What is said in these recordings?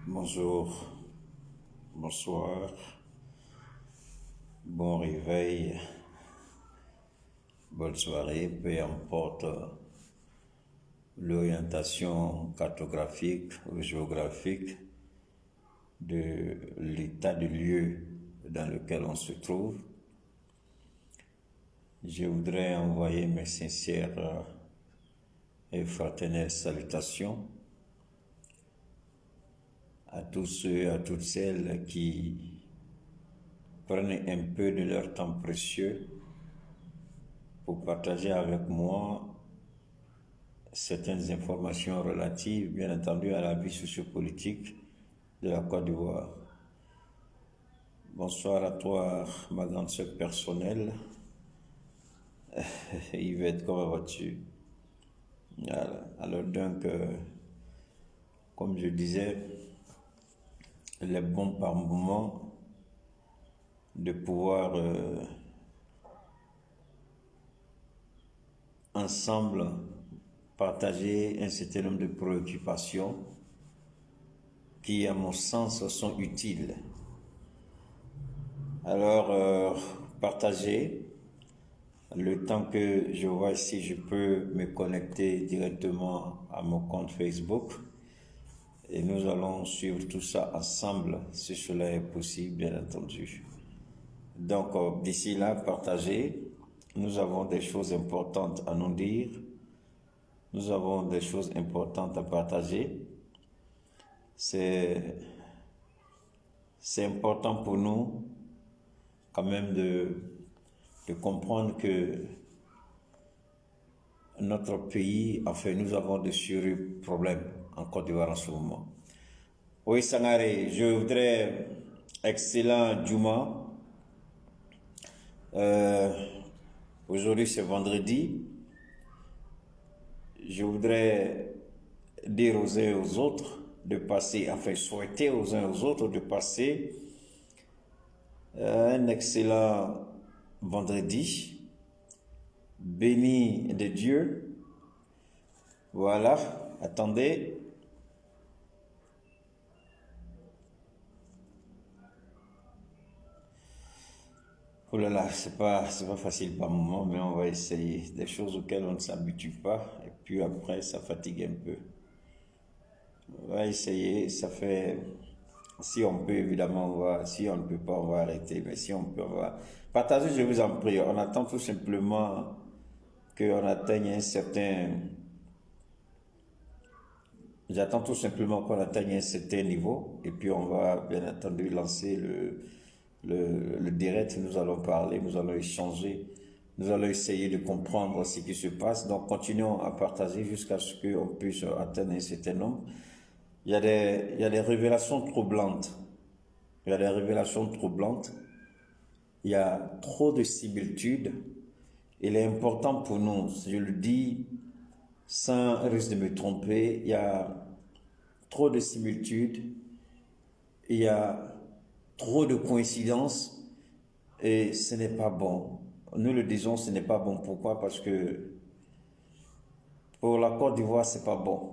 Bonjour, bonsoir, bon réveil, bonne soirée, peu importe l'orientation cartographique ou géographique de l'état de lieu dans lequel on se trouve. Je voudrais envoyer mes sincères et fraternelles salutations à tous ceux, à toutes celles qui prennent un peu de leur temps précieux pour partager avec moi certaines informations relatives, bien entendu, à la vie sociopolitique de la Côte d'Ivoire. Bonsoir à toi, ma grande sœur personnelle. Yvette, comment vas-tu? Alors donc, comme je disais, il est bon par moment de pouvoir ensemble partager un certain nombre de préoccupations qui, à mon sens, sont utiles. Alors, partager le temps que je vois si je peux me connecter directement à mon compte Facebook et nous allons suivre tout ça ensemble si cela est possible, bien entendu. Donc, d'ici là, partager. Nous avons des choses importantes à nous dire. Nous avons des choses importantes à partager. C'est important pour nous quand même de comprendre que notre pays, enfin, nous avons de sérieux problèmes en Côte d'Ivoire en ce moment. Oui, Sangaré, je voudrais, excellent Juma. Aujourd'hui, c'est vendredi. Je voudrais dire aux uns et aux autres de passer, enfin, souhaiter aux uns et aux autres de passer un excellent vendredi, béni de Dieu. Voilà, attendez. Oh là là, c'est pas facile par moment, mais on va essayer. Des choses auxquelles on ne s'habitue pas, et puis après, ça fatigue un peu. On va essayer, ça fait... Si on peut, évidemment, on va... Si on ne peut pas, on va arrêter. Mais si on peut, on va... Partagez, je vous en prie. On attend tout simplement qu'on atteigne un certain... J'attends tout simplement qu'on atteigne un certain niveau. Et puis, on va, bien entendu, lancer le direct. Nous allons parler, nous allons échanger. Nous allons essayer de comprendre ce qui se passe. Donc, continuons à partager jusqu'à ce qu'on puisse atteindre un certain nombre. Il y a des révélations troublantes. Il y a des révélations troublantes. Il y a trop de similitudes. Il est important pour nous, je le dis sans risque de me tromper, il y a trop de similitudes, il y a trop de coïncidences et ce n'est pas bon. Nous le disons, ce n'est pas bon. Pourquoi? Parce que pour la Côte d'Ivoire, c'est pas bon.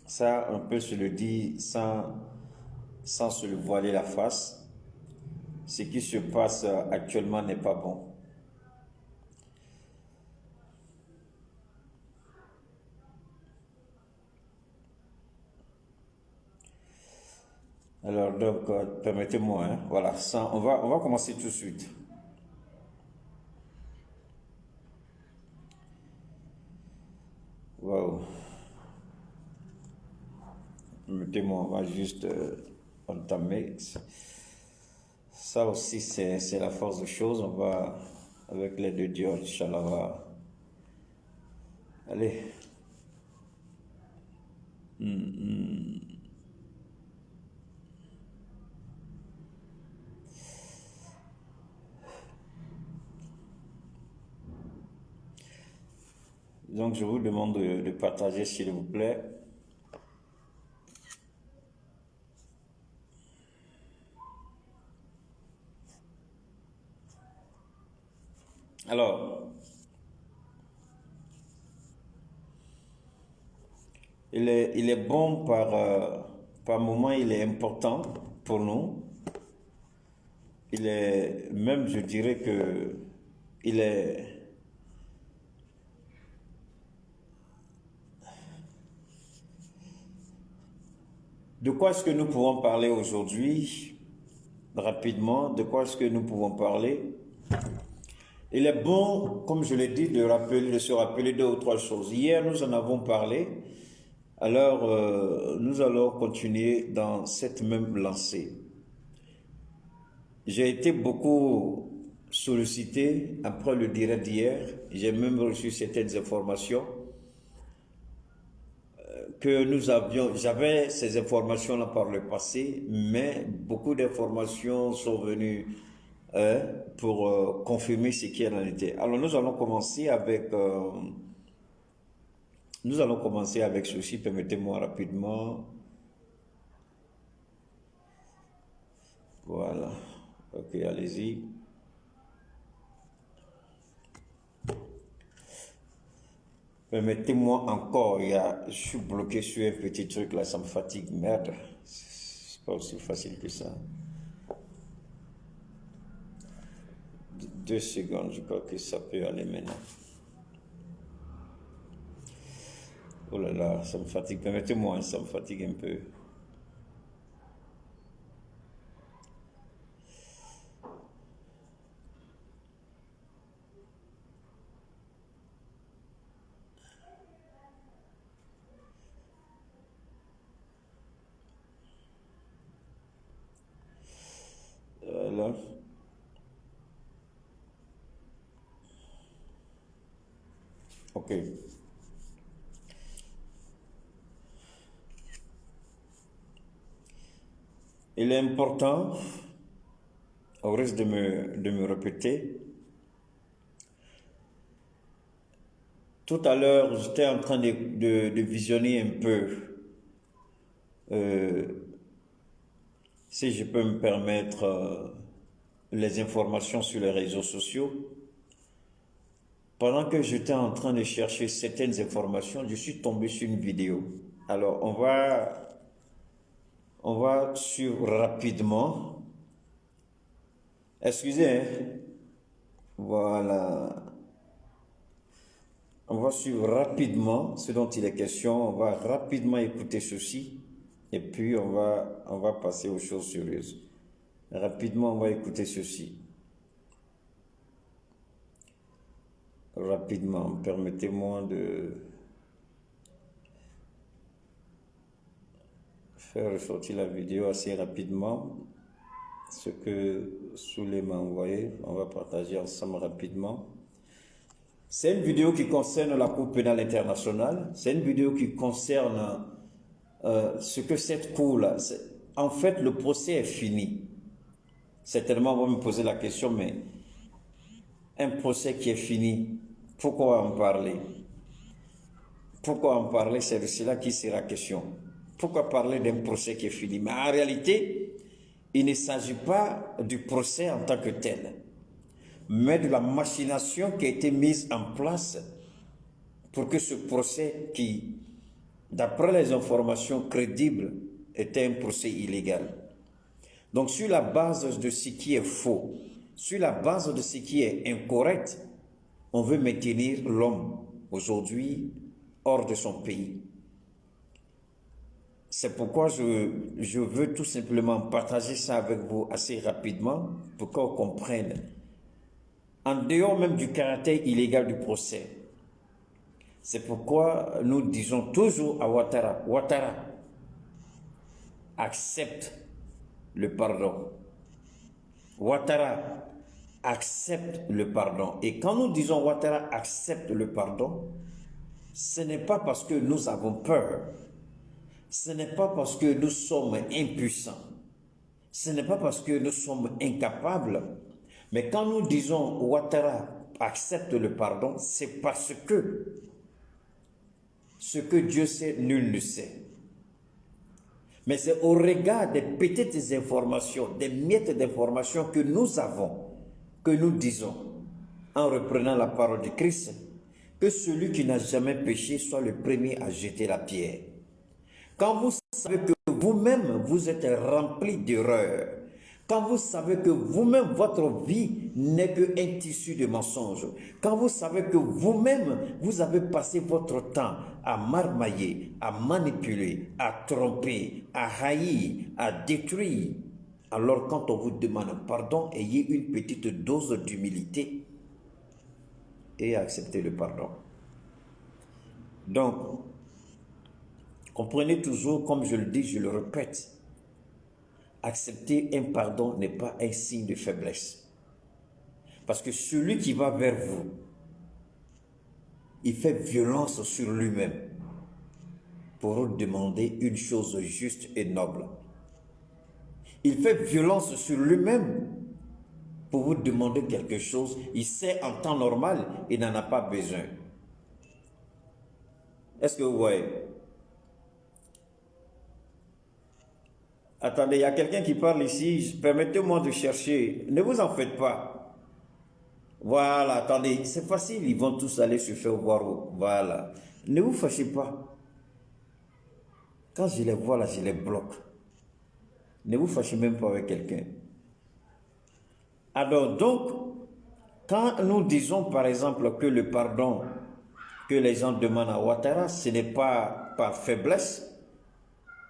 Ça, on peut se le dire sans se le voiler la face. Ce qui se passe actuellement n'est pas bon. Alors donc, permettez-moi, hein, voilà, on va commencer tout de suite. Wow. Permettez-moi, on va juste entamer. Ça aussi, c'est la force des choses. On va, avec l'aide de Dieu, Inch'Allah, va... Allez. Donc, je vous demande de partager, s'il vous plaît. Alors, il est bon par moment, il est important pour nous. Il est, même je dirais que, il est, de quoi est-ce que nous pouvons parler aujourd'hui, rapidement, de quoi est-ce que nous pouvons parler? Il est bon, comme je l'ai dit, de se rappeler deux ou trois choses. Hier, nous en avons parlé. Alors, nous allons continuer dans cette même lancée. J'ai été beaucoup sollicité après le direct d'hier. J'ai même reçu certaines informations que j'avais ces informations-là par le passé, mais beaucoup d'informations sont venues pour confirmer ce qui en était. Alors nous allons commencer avec ceci. Permettez-moi rapidement. Voilà. Ok, allez-y. Permettez-moi encore, je suis bloqué sur un petit truc là, ça me fatigue, merde. C'est pas aussi facile que ça. 2 secondes, je crois que ça peut aller maintenant. Oh là là, ça me fatigue, permettez-moi, ça me fatigue un peu. Là. Ok. Il est important, au risque de me répéter, tout à l'heure, j'étais en train de visionner un peu, si je peux me permettre, les informations sur les réseaux sociaux. Pendant que j'étais en train de chercher certaines informations, je suis tombé sur une vidéo. Alors, on va suivre rapidement. Excusez, hein? Voilà. On va suivre rapidement ce dont il est question. On va rapidement écouter ceci. Et puis, on va passer aux choses sérieuses. Rapidement, on va écouter ceci. Rapidement, permettez-moi de faire ressortir la vidéo assez rapidement. Ce que Souley m'a envoyé, on va partager ensemble rapidement. C'est une vidéo qui concerne la Cour pénale internationale. C'est une vidéo qui concerne ce que cette Cour-là... En fait, le procès est fini. Certainement, on va me poser la question, mais un procès qui est fini, pourquoi en parler? Pourquoi en parler? C'est de cela qui sera question. Pourquoi parler d'un procès qui est fini? Mais en réalité, il ne s'agit pas du procès en tant que tel, mais de la machination qui a été mise en place pour que ce procès qui, d'après les informations crédibles, était un procès illégal. Donc sur la base de ce qui est faux, sur la base de ce qui est incorrect, on veut maintenir l'homme aujourd'hui hors de son pays. C'est pourquoi je veux tout simplement partager ça avec vous assez rapidement pour qu'on comprenne. En dehors même du caractère illégal du procès, c'est pourquoi nous disons toujours à Ouattara, Ouattara, accepte le pardon. Ouattara, accepte le pardon. Et quand nous disons Ouattara accepte le pardon, ce n'est pas parce que nous avons peur. Ce n'est pas parce que nous sommes impuissants. Ce n'est pas parce que nous sommes incapables. Mais quand nous disons Ouattara accepte le pardon, c'est parce que ce que Dieu sait, nul ne sait. Mais c'est au regard des petites informations, des miettes d'informations que nous avons, que nous disons, en reprenant la parole de Christ, que celui qui n'a jamais péché soit le premier à jeter la pierre. quand vous savez que vous-même, vous êtes rempli d'erreurs, quand vous savez que vous-même, votre vie n'est qu'un tissu de mensonges, quand vous savez que vous-même, vous avez passé votre temps à marmailler, à manipuler, à tromper, à haïr, à détruire, alors quand on vous demande pardon, ayez une petite dose d'humilité et acceptez le pardon. Donc, comprenez toujours, comme je le dis, je le répète, accepter un pardon n'est pas un signe de faiblesse. Parce que celui qui va vers vous, il fait violence sur lui-même pour vous demander une chose juste et noble. Il fait violence sur lui-même pour vous demander quelque chose. Il sait en temps normal, il n'en a pas besoin. Est-ce que vous voyez? Attendez, il y a quelqu'un qui parle ici. Permettez-moi de chercher. Ne vous en faites pas. Voilà, attendez, c'est facile. Ils vont tous aller se faire voir. Voilà. Ne vous fâchez pas. Quand je les vois là, je les bloque. Ne vous fâchez même pas avec quelqu'un. Alors donc, quand nous disons par exemple que le pardon que les gens demandent à Ouattara, ce n'est pas par faiblesse,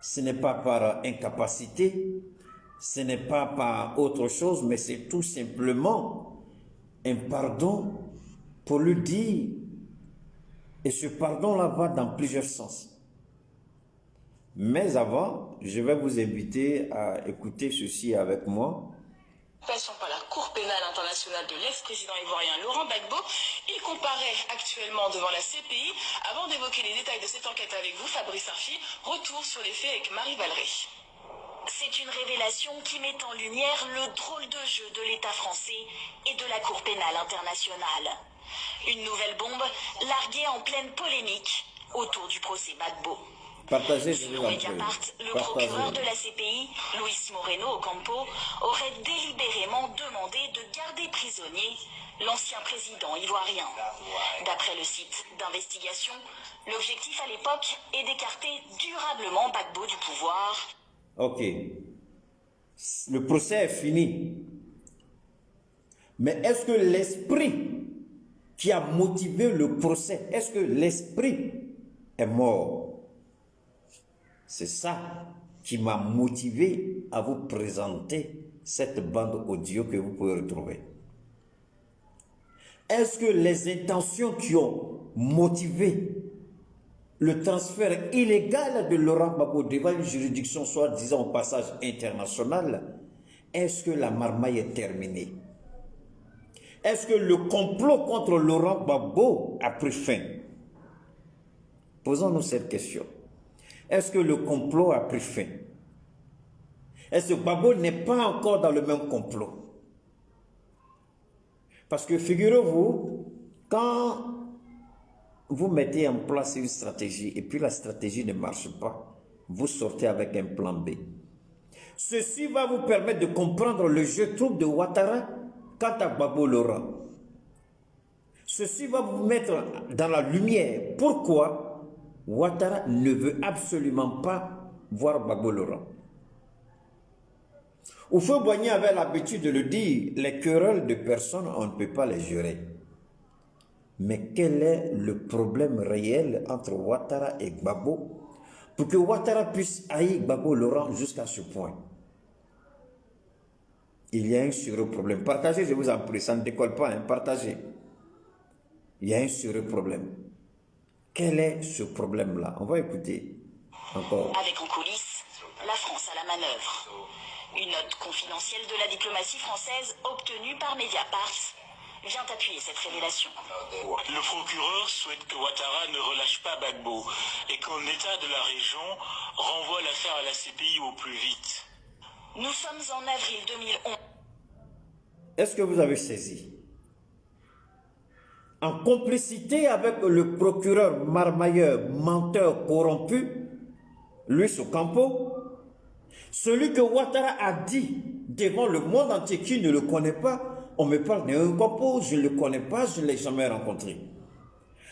ce n'est pas par incapacité, ce n'est pas par autre chose, mais c'est tout simplement un pardon pour lui dire, et ce pardon-là va dans plusieurs sens. Mais avant, je vais vous inviter à écouter ceci avec moi. Passant par la Cour pénale internationale de l'ex-président ivoirien Laurent Gbagbo, il comparaît actuellement devant la CPI. Avant d'évoquer les détails de cette enquête avec vous, Fabrice Arfi, retour sur les faits avec Marie Vallery. C'est une révélation qui met en lumière le drôle de jeu de l'État français et de la Cour pénale internationale. Une nouvelle bombe larguée en pleine polémique autour du procès Gbagbo. Partagez, Selon Mediapart, le procureur de la CPI, Luis Moreno Ocampo, aurait délibérément demandé de garder prisonnier l'ancien président ivoirien. D'après le site d'investigation, l'objectif à l'époque est d'écarter durablement Gbagbo du pouvoir. Ok. Le procès est fini. Mais est-ce que l'esprit qui a motivé le procès, est-ce que l'esprit est mort? C'est ça qui m'a motivé à vous présenter cette bande audio que vous pouvez retrouver. Est-ce que les intentions qui ont motivé le transfert illégal de Laurent Gbagbo devant une juridiction soi-disant au passage international, est-ce que la marmaille est terminée? Est-ce que le complot contre Laurent Gbagbo a pris fin? Posons-nous cette question. Est-ce que le complot a pris fin? Est-ce que Gbagbo n'est pas encore dans le même complot? Parce que figurez-vous, quand vous mettez en place une stratégie et puis la stratégie ne marche pas, vous sortez avec un plan B. Ceci va vous permettre de comprendre le jeu trouble de Ouattara quant à Gbagbo Laurent. Ceci va vous mettre dans la lumière pourquoi Ouattara ne veut absolument pas voir Gbagbo Laurent. Houphouët-Boigny avait l'habitude de le dire, les querelles de personnes, on ne peut pas les gérer. Mais quel est le problème réel entre Ouattara et Gbagbo pour que Ouattara puisse haïr Gbagbo Laurent jusqu'à ce point? Il y a un sérieux problème. Partagez, je vous en prie, ça ne décolle pas, hein, partagez. Il y a un sérieux problème. Quel est ce problème-là? On va écouter encore. Avec en coulisses, la France à la manœuvre. Une note confidentielle de la diplomatie française obtenue par Mediapart vient appuyer cette révélation. Le procureur souhaite que Ouattara ne relâche pas Gbagbo et qu'un État de la région renvoie l'affaire à la CPI au plus vite. Nous sommes en avril 2011. Est-ce que vous avez saisi? En complicité avec le procureur marmailleur, menteur, corrompu, Luis Ocampo, celui que Ouattara a dit devant le monde entier qui ne le connaît pas, on me parle d'un Ocampo, je ne le connais pas, je ne l'ai jamais rencontré.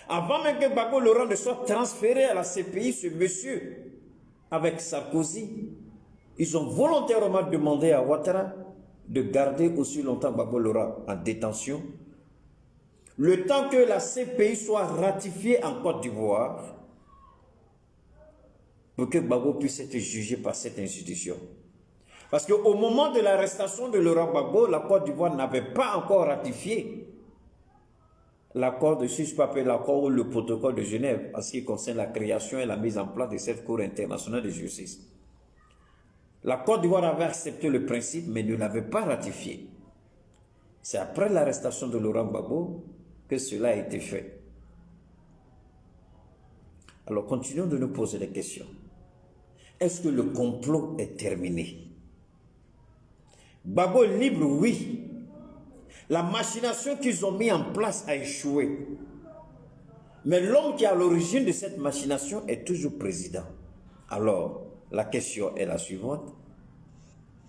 Avant même que Gbagbo Laurent ne soit transféré à la CPI, ce monsieur avec Sarkozy, ils ont volontairement demandé à Ouattara de garder aussi longtemps Gbagbo Laurent en détention, le temps que la CPI soit ratifiée en Côte d'Ivoire, pour que Gbagbo puisse être jugé par cette institution. Parce qu'au moment de l'arrestation de Laurent Gbagbo, la Côte d'Ivoire n'avait pas encore ratifié l'accord de, si je peux appeler l'accord ou le protocole de Genève, en ce qui concerne la création et la mise en place de cette Cour internationale de justice. La Côte d'Ivoire avait accepté le principe, mais ne l'avait pas ratifié. C'est après l'arrestation de Laurent Gbagbo que cela a été fait. Alors, continuons de nous poser des questions. Est-ce que le complot est terminé? Gbagbo libre, oui. La machination qu'ils ont mis en place a échoué. Mais l'homme qui est à l'origine de cette machination est toujours président. Alors, la question est la suivante.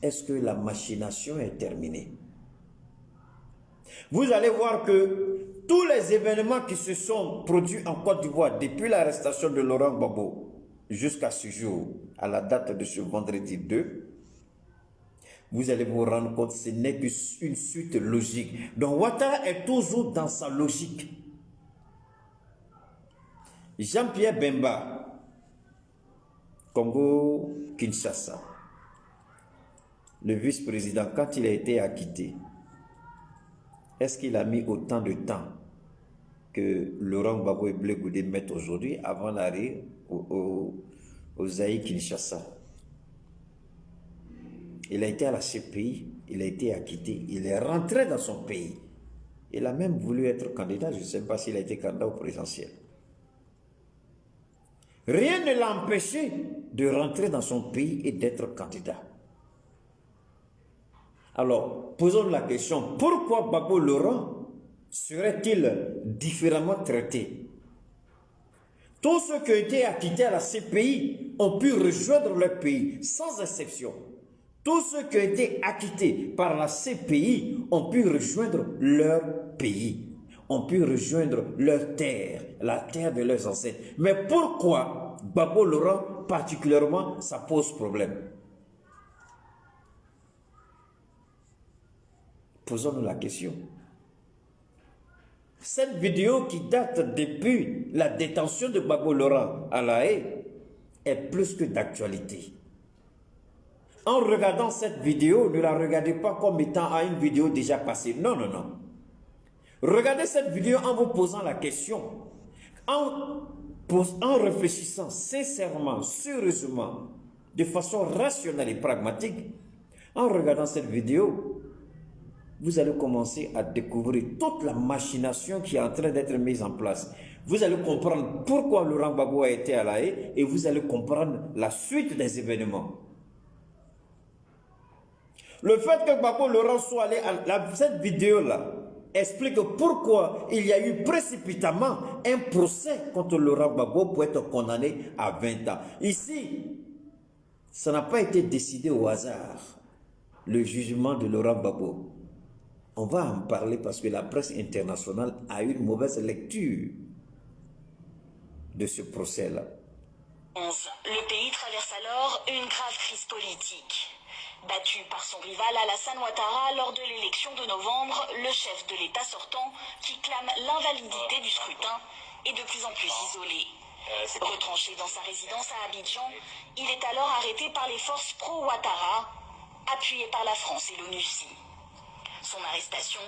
Est-ce que la machination est terminée? Vous allez voir que tous les événements qui se sont produits en Côte d'Ivoire depuis l'arrestation de Laurent Gbagbo jusqu'à ce jour, à la date de ce vendredi 2, vous allez vous rendre compte que ce n'est qu'une suite logique. Donc Ouattara est toujours dans sa logique. Jean-Pierre Bemba, Congo-Kinshasa, le vice-président, quand il a été acquitté, est-ce qu'il a mis autant de temps que Laurent Gbagbo et Blé Goudé mettent aujourd'hui avant l'arrêt au Zaïre Kinshasa? Il a été à la CPI, il a été acquitté, il est rentré dans son pays. Il a même voulu être candidat, je ne sais pas s'il a été candidat au présidentiel. Rien ne l'a empêché de rentrer dans son pays et d'être candidat. Alors, posons la question, pourquoi Gbagbo Laurent serait-il différemment traité? Tous ceux qui ont été acquittés à la CPI ont pu rejoindre leur pays, sans exception. Tous ceux qui ont été acquittés par la CPI ont pu rejoindre leur pays, ont pu rejoindre leur terre, la terre de leurs ancêtres. Mais pourquoi Gbagbo Laurent particulièrement, ça pose problème? Posons-nous la question. Cette vidéo qui date depuis la détention de Gbagbo Laurent à La Haye est plus que d'actualité. En regardant cette vidéo, ne la regardez pas comme étant une vidéo déjà passée. Non, non, non. Regardez cette vidéo en vous posant la question, en réfléchissant sincèrement, sérieusement, de façon rationnelle et pragmatique. En regardant cette vidéo, vous allez commencer à découvrir toute la machination qui est en train d'être mise en place. Vous allez comprendre pourquoi Laurent Gbagbo a été à La Haye et vous allez comprendre la suite des événements. Le fait que Gbagbo Laurent soit allé à cette vidéo-là explique pourquoi il y a eu précipitamment un procès contre Laurent Gbagbo pour être condamné à 20 ans. Ici, ça n'a pas été décidé au hasard, le jugement de Laurent Gbagbo. On va en parler parce que la presse internationale a eu une mauvaise lecture de ce procès-là. Le pays traverse alors une grave crise politique. Battu par son rival Alassane Ouattara lors de l'élection de novembre, le chef de l'État sortant, qui clame l'invalidité du scrutin, est de plus en plus isolé. Retranché dans sa résidence à Abidjan, il est alors arrêté par les forces pro-Ouattara, appuyées par la France et l'ONUCI. Son arrestation...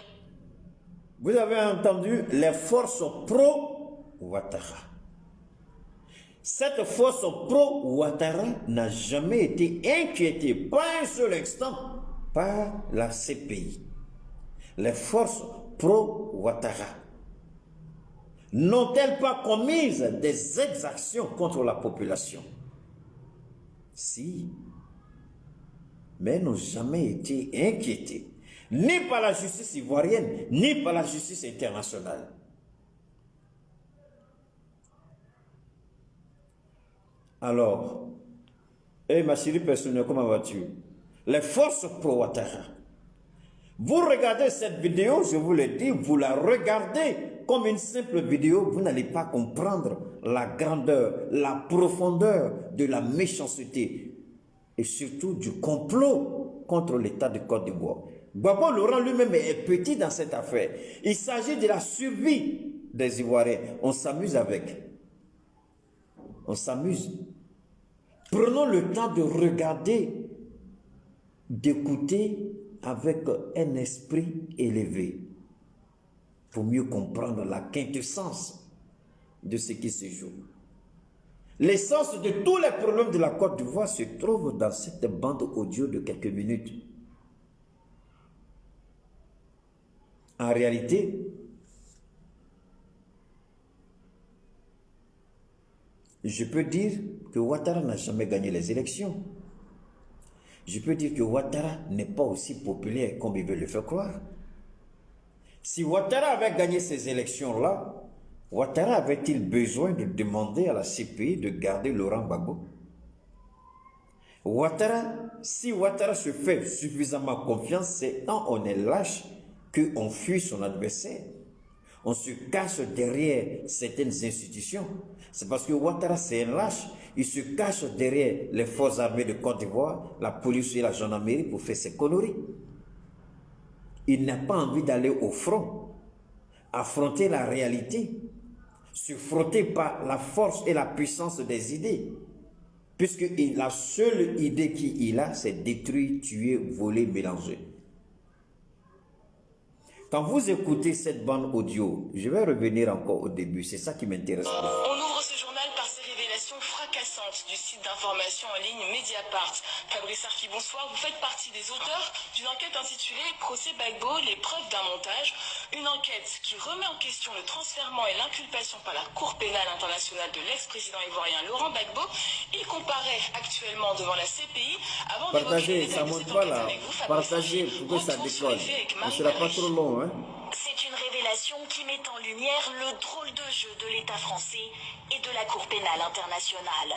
Vous avez entendu les forces pro-Ouattara. Cette force pro-Ouattara n'a jamais été inquiétée, pas un seul instant, par la CPI. Les forces pro-Ouattara n'ont-elles pas commis des exactions contre la population? Si, mais n'ont jamais été inquiétées, ni par la justice ivoirienne, ni par la justice internationale. Alors, ma chérie personnelle, comment vas-tu? Les forces pro-Ouattara. Vous regardez cette vidéo, je vous le dis, vous la regardez comme une simple vidéo, vous n'allez pas comprendre la grandeur, la profondeur de la méchanceté et surtout du complot contre l'État de Côte d'Ivoire. Gbagbo Laurent lui-même est petit dans cette affaire. Il s'agit de la survie des Ivoiriens. On s'amuse avec. On s'amuse. Prenons le temps de regarder, d'écouter avec un esprit élevé pour mieux comprendre la quintessence de ce qui se joue. L'essence de tous les problèmes de la Côte d'Ivoire se trouve dans cette bande audio de quelques minutes. En réalité, je peux dire que Ouattara n'a jamais gagné les élections. Je peux dire que Ouattara n'est pas aussi populaire comme il veut le faire croire. Si Ouattara avait gagné ces élections-là, Ouattara avait-il besoin de demander à la CPI de garder Laurent Gbagbo? Si Ouattara se fait suffisamment confiance, c'est quand on est lâche qu'on fuit son adversaire. On se cache derrière certaines institutions. C'est parce que Ouattara, c'est un lâche. Il se cache derrière les forces armées de Côte d'Ivoire, la police et la gendarmerie pour faire ses conneries. Il n'a pas envie d'aller au front, affronter la réalité, se frotter par la force et la puissance des idées. Puisque la seule idée qu'il a, c'est détruire, tuer, voler, mélanger. Quand vous écoutez cette bande audio, je vais revenir encore au début, c'est ça qui m'intéresse. On ouvre ce journal par ces révélations fracassantes du site d'information en ligne Mediapart. Fabrice Arfi, bonsoir. Vous faites partie des auteurs d'une enquête intitulée Procès Gbagbo, les preuves d'un montage. Une enquête qui remet en question le transfèrement et l'inculpation par la Cour pénale internationale de l'ex-président ivoirien Laurent Gbagbo. Il comparaît actuellement devant la CPI. Avant Partagez, ça ne monte pas là. Partagez pour que ça décolle. Ne sera pas trop long, hein. C'est une révélation qui met en lumière le drôle de jeu de l'État français et de la Cour pénale internationale.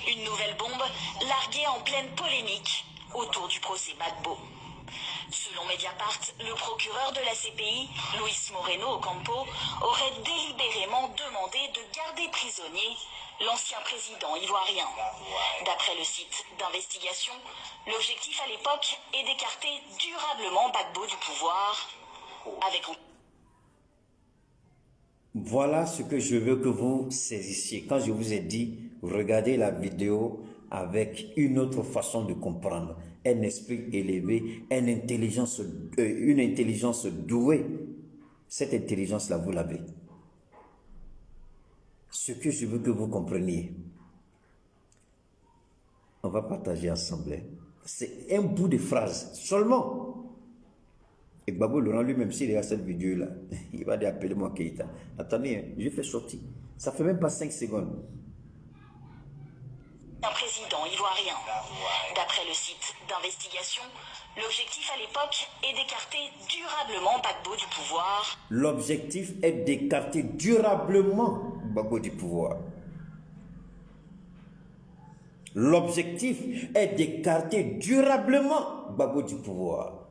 Une nouvelle bombe larguée en pleine polémique autour du procès Gbagbo. Selon Mediapart, le procureur de la CPI, Luis Moreno Ocampo, aurait délibérément demandé de garder prisonnier l'ancien président ivoirien. D'après le site d'investigation, l'objectif à l'époque est d'écarter durablement Gbagbo du pouvoir. Voilà ce que je veux que vous saisissiez. Quand je vous ai dit, regardez la vidéo avec une autre façon de comprendre. Un esprit élevé, une intelligence douée. Cette intelligence-là, vous l'avez. Ce que je veux que vous compreniez. On va partager ensemble. C'est un bout de phrase seulement. Et Gbagbo Laurent lui-même, s'il regarde cette vidéo-là, il va dire appelez-moi Keïta. Attendez, hein, je fais sortir. Ça fait même pas 5 secondes. Un président ivoirien. D'après le site d'investigation, l'objectif à l'époque est d'écarter durablement Gbagbo du pouvoir. L'objectif est d'écarter durablement Gbagbo du pouvoir. L'objectif est d'écarter durablement Gbagbo du pouvoir.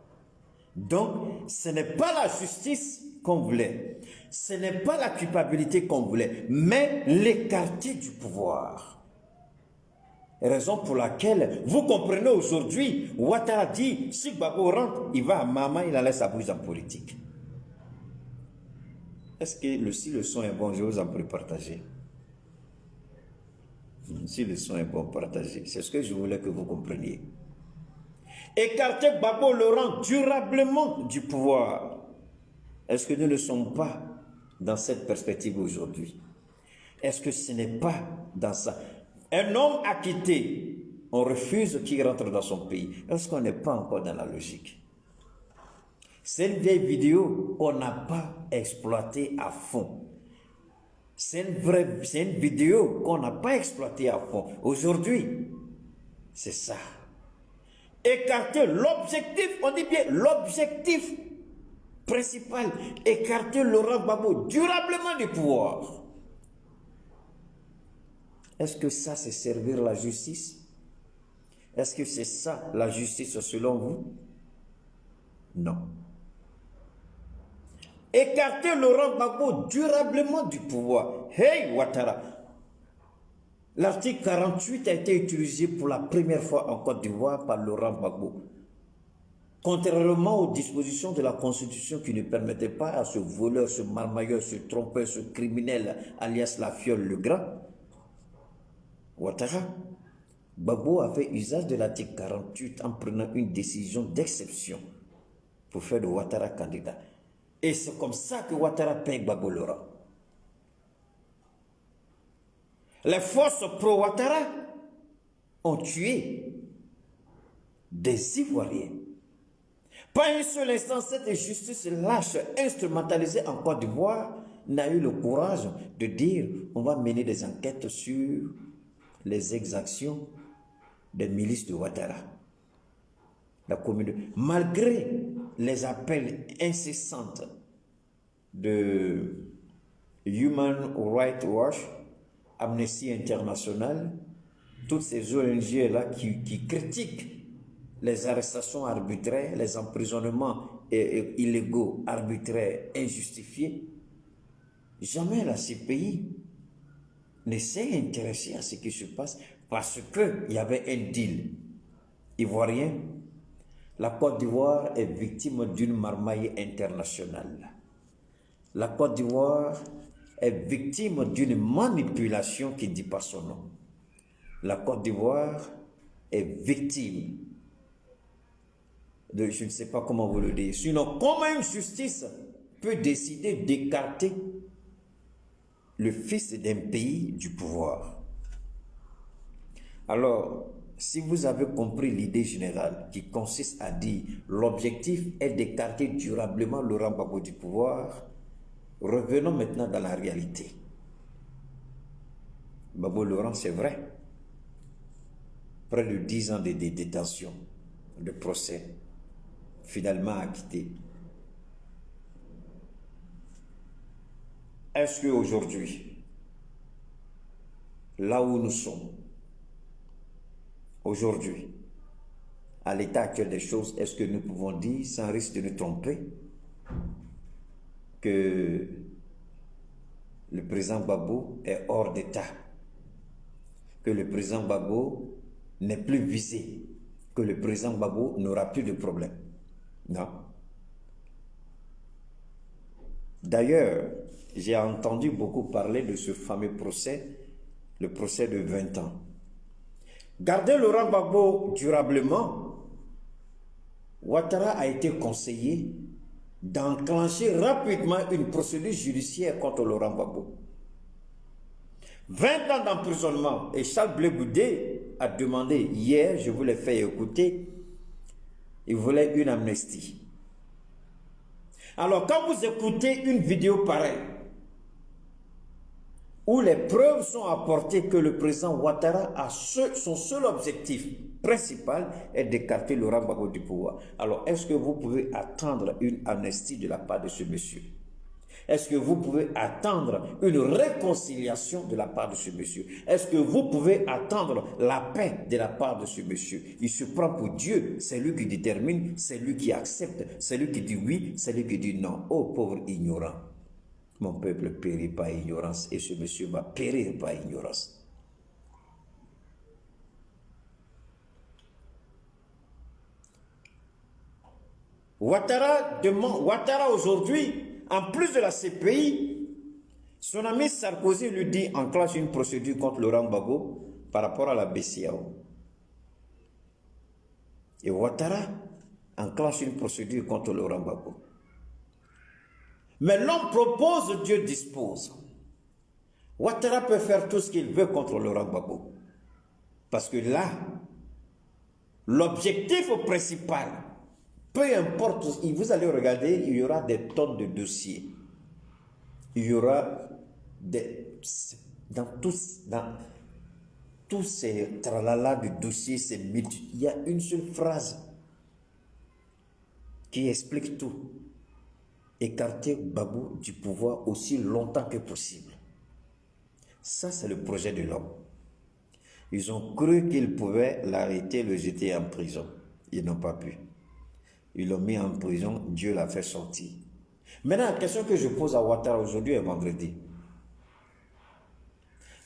Donc, ce n'est pas la justice qu'on voulait, ce n'est pas la culpabilité qu'on voulait, mais l'écarter du pouvoir. Raison pour laquelle, vous comprenez aujourd'hui, Ouattara dit, si Gbagbo rentre, il va à Mama, il en laisse sa bouche en politique. Est-ce que si le son est bon, je vous en prie partager. Si le son est bon, partagez. C'est ce que je voulais que vous compreniez. Écarter Gbagbo Laurent durablement du pouvoir. Est-ce que nous ne sommes pas dans cette perspective aujourd'hui? Est-ce que ce n'est pas dans ça? Un homme acquitté, on refuse qu'il rentre dans son pays. Est-ce qu'on n'est pas encore dans la logique? C'est une vieille vidéo qu'on n'a pas exploitée à fond. C'est une vidéo qu'on n'a pas exploitée à fond. Aujourd'hui, c'est ça. Écarter l'objectif, on dit bien l'objectif principal, écarter Laurent Gbagbo durablement du pouvoir. Est-ce que ça, c'est servir la justice? Est-ce que c'est ça, la justice selon vous? Non. Écarter Laurent Gbagbo durablement du pouvoir. Hey Ouattara, l'article 48 a été utilisé pour la première fois en Côte d'Ivoire par Laurent Gbagbo. Contrairement aux dispositions de la Constitution qui ne permettaient pas à ce voleur, ce marmailleur, ce trompeur, ce criminel, alias la fiole le grand, Ouattara, Gbagbo a fait usage de l'article 48 en prenant une décision d'exception pour faire de Ouattara candidat. Et c'est comme ça que Ouattara paye Gbagbo Laurent. Les forces pro-Ouattara ont tué des Ivoiriens. Pas un seul instant, cette justice lâche, instrumentalisée en Côte d'Ivoire, n'a eu le courage de dire on va mener des enquêtes sur les exactions des milices de Ouattara. La commune, malgré les appels incessants de Human Rights Watch, Amnesty International, toutes ces ONG-là qui critiquent les arrestations arbitraires, les emprisonnements illégaux, arbitraires, injustifiés, jamais la CPI ne s'est intéressée à ce qui se passe parce qu'il y avait un deal ivoirien. La Côte d'Ivoire est victime d'une marmaille internationale. La Côte d'Ivoire est victime d'une manipulation qui ne dit pas son nom. La Côte d'Ivoire est victime de, je ne sais pas comment vous le dire. Sinon, comment une justice peut décider d'écarter le fils d'un pays du pouvoir? Alors, si vous avez compris l'idée générale qui consiste à dire l'objectif est d'écarter durablement Laurent Gbagbo du pouvoir, revenons maintenant dans la réalité. Gbagbo Laurent, c'est vrai, près de 10 ans de détention, de procès, finalement acquitté. Est-ce qu'aujourd'hui, là où nous sommes, aujourd'hui, à l'état actuel des choses, est-ce que nous pouvons dire, sans risque de nous tromper, que le président Gbagbo est hors d'état, que le président Gbagbo n'est plus visé, que le président Gbagbo n'aura plus de problème? Non. D'ailleurs, j'ai entendu beaucoup parler de ce fameux procès, le procès de 20 ans. Garder Laurent Gbagbo durablement, Ouattara a été conseillé d'enclencher rapidement une procédure judiciaire contre Laurent Gbagbo. 20 ans d'emprisonnement, et Charles Blé Goudé a demandé hier, je vous l'ai fait écouter, il voulait une amnistie. Alors quand vous écoutez une vidéo pareille, où les preuves sont apportées que le président Ouattara a son seul objectif principal est d'écarter Laurent Gbagbo du pouvoir. Alors, est-ce que vous pouvez attendre une amnistie de la part de ce monsieur? Est-ce que vous pouvez attendre une réconciliation de la part de ce monsieur? Est-ce que vous pouvez attendre la paix de la part de ce monsieur? Il se prend pour Dieu, c'est lui qui détermine, c'est lui qui accepte, c'est lui qui dit oui, c'est lui qui dit non. Oh pauvre ignorant! Mon peuple périt par ignorance et ce monsieur va périr par ignorance. Ouattara aujourd'hui, en plus de la CPI, son ami Sarkozy lui dit enclenche une procédure contre Laurent Gbagbo par rapport à la BCEAO. Et Ouattara enclenche une procédure contre Laurent Gbagbo. Mais l'homme propose, Dieu dispose. Ouattara peut faire tout ce qu'il veut contre Laurent Gbagbo. Parce que là, l'objectif principal, peu importe, vous allez regarder, il y aura des tonnes de dossiers. Il y aura dans tous ces tralala de dossiers, il y a une seule phrase qui explique tout. Écarter Gbagbo du pouvoir aussi longtemps que possible. Ça, c'est le projet de l'homme. Ils ont cru qu'ils pouvaient l'arrêter, le jeter en prison. Ils n'ont pas pu. Ils l'ont mis en prison, Dieu l'a fait sortir. Maintenant, la question que je pose à Ouattara aujourd'hui est vendredi.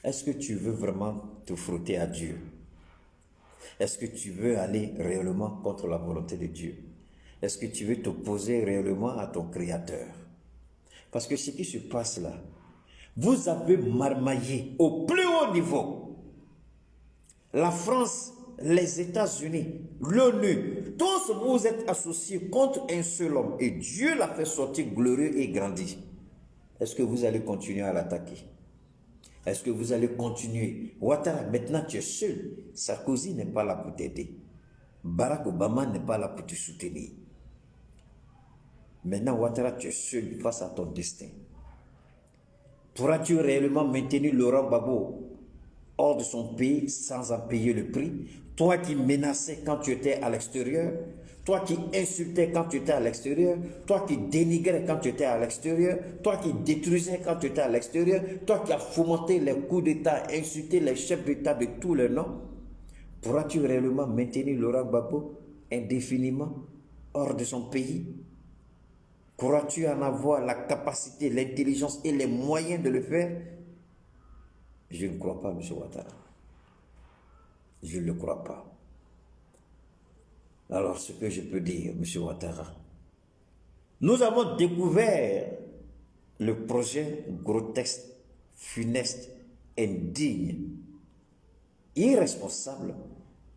Est-ce que tu veux vraiment te frotter à Dieu? Est-ce que tu veux aller réellement contre la volonté de Dieu? Est-ce que tu veux t'opposer réellement à ton Créateur? Parce que ce qui se passe là, vous avez marmaillé au plus haut niveau. La France, les États-Unis, l'ONU, tous vous êtes associés contre un seul homme. Et Dieu l'a fait sortir glorieux et grandi. Est-ce que vous allez continuer à l'attaquer? Est-ce que vous allez continuer? Ouattara, maintenant tu es seul. Sarkozy n'est pas là pour t'aider. Barack Obama n'est pas là pour te soutenir. Maintenant, Ouattara, tu es seul face à ton destin. Pourras-tu réellement maintenir Laurent Gbagbo hors de son pays sans en payer le prix? Toi qui menaçais quand tu étais à l'extérieur, toi qui insultais quand tu étais à l'extérieur, toi qui dénigrais quand tu étais à l'extérieur, toi qui détruisais quand tu étais à l'extérieur, toi qui as fomenté les coups d'État, insulté les chefs d'État de tous les noms, pourras-tu réellement maintenir Laurent Gbagbo indéfiniment hors de son pays? Pourras-tu en avoir la capacité, l'intelligence et les moyens de le faire? Je ne crois pas, M. Ouattara. Je ne le crois pas. Alors, ce que je peux dire, M. Ouattara, nous avons découvert le projet grotesque, funeste, indigne, irresponsable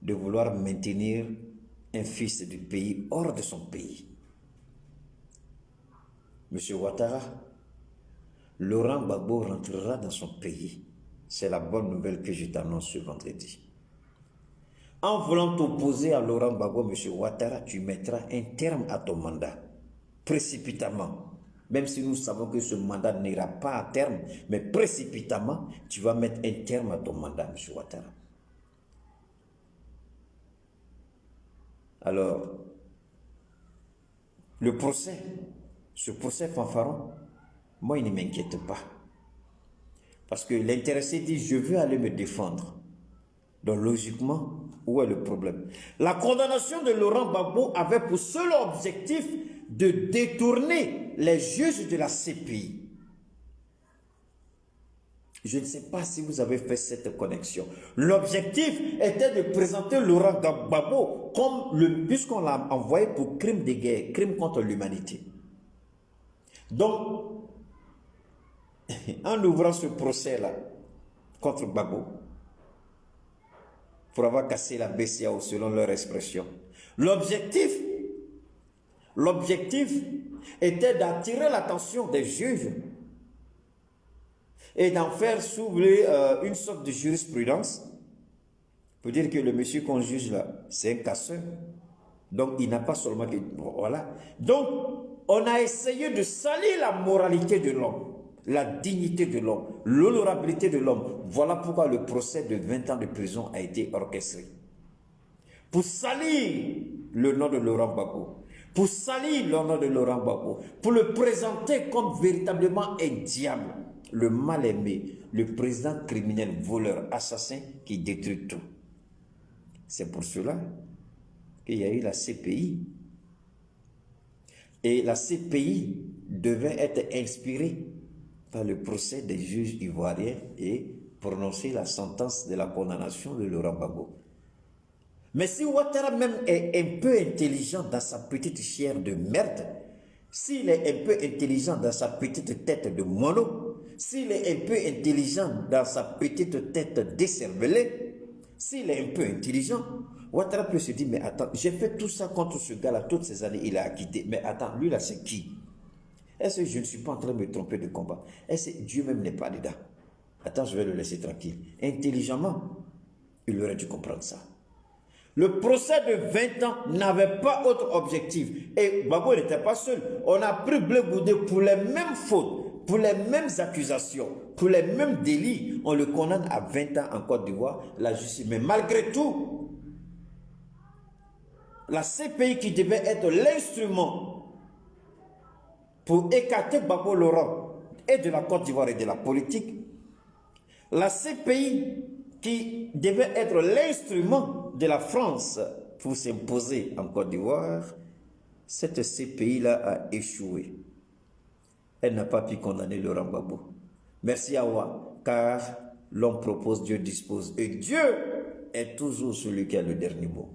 de vouloir maintenir un fils du pays hors de son pays. M. Ouattara, Laurent Gbagbo rentrera dans son pays. C'est la bonne nouvelle que je t'annonce ce vendredi. En voulant t'opposer à Laurent Gbagbo, M. Ouattara, tu mettras un terme à ton mandat, précipitamment. Même si nous savons que ce mandat n'ira pas à terme, mais précipitamment, tu vas mettre un terme à ton mandat, M. Ouattara. Alors, le procès, ce procès fanfaron, moi, il ne m'inquiète pas. Parce que l'intéressé dit, je veux aller me défendre. Donc, logiquement, où est le problème? La condamnation de Laurent Gbagbo avait pour seul objectif de détourner les juges de la CPI. Je ne sais pas si vous avez fait cette connexion. L'objectif était de présenter Laurent Gbagbo comme puisqu'on l'a envoyé pour crime de guerre, crime contre l'humanité. Donc, en ouvrant ce procès-là contre Gbagbo, pour avoir cassé la BCEAO selon leur expression, l'objectif était d'attirer l'attention des juges et d'en faire s'ouvrir une sorte de jurisprudence pour dire que le monsieur qu'on juge là, c'est un casseur. Donc, il n'a pas seulement que... Voilà. Donc, on a essayé de salir la moralité de l'homme, la dignité de l'homme, l'honorabilité de l'homme. Voilà pourquoi le procès de 20 ans de prison a été orchestré. Pour salir le nom de Laurent Gbagbo, pour salir l'honneur de Laurent Gbagbo, pour le présenter comme véritablement un diable, le mal-aimé, le président criminel, voleur, assassin qui détruit tout. C'est pour cela qu'il y a eu la CPI. Et la CPI devait être inspirée par le procès des juges ivoiriens et prononcer la sentence de la condamnation de Laurent Gbagbo. Mais si Ouattara même est un peu intelligent dans sa petite chair de merde, s'il est un peu intelligent dans sa petite tête de mono, s'il est un peu intelligent dans sa petite tête décervelée, s'il est un peu intelligent, Ouattara peut se dire, mais attends, j'ai fait tout ça contre ce gars-là, toutes ces années, il a acquitté. Mais attends, lui là, c'est qui? Est-ce que je ne suis pas en train de me tromper de combat? Est-ce que Dieu même n'est pas dedans? Attends, je vais le laisser tranquille. Intelligemment, il aurait dû comprendre ça. Le procès de 20 ans n'avait pas autre objectif. Et Gbagbo n'était pas seul. On a pris Blé Goudé pour les mêmes fautes, pour les mêmes accusations, pour les mêmes délits. On le condamne à 20 ans en Côte d'Ivoire, la justice. Mais malgré tout, la CPI qui devait être l'instrument pour écarter Gbagbo Laurent et de la Côte d'Ivoire et de la politique, la CPI qui devait être l'instrument de la France pour s'imposer en Côte d'Ivoire, cette CPI-là a échoué. elle n'a pas pu condamner Laurent Gbagbo. Merci à Allah, car l'homme propose, Dieu dispose. Et Dieu est toujours celui qui a le dernier mot.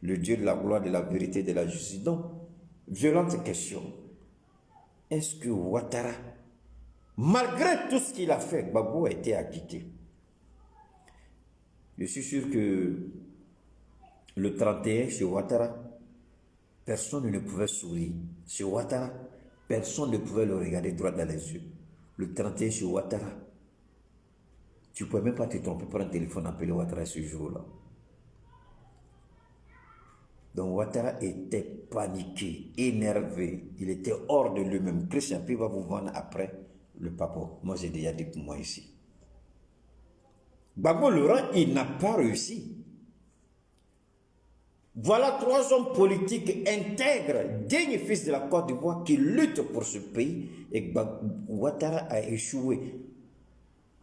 Le Dieu de la gloire, de la vérité, de la justice. Donc, violente question. Est-ce que Ouattara, malgré tout ce qu'il a fait, Gbagbo a été acquitté? Je suis sûr que le 31, chez Ouattara, personne ne pouvait sourire. Chez Ouattara, personne ne pouvait le regarder droit dans les yeux. Le 31, chez Ouattara, tu ne pouvais même pas te tromper pour un téléphone appeler Ouattara ce jour-là. Donc Ouattara était paniqué, énervé. Il était hors de lui-même. Christian P va vous vendre après le papa. Moi, j'ai déjà dit pour moi ici. Gbagbo Laurent, il n'a pas réussi. Voilà 3 hommes politiques intègres, dignes fils de la Côte d'Ivoire qui luttent pour ce pays et Ouattara a échoué.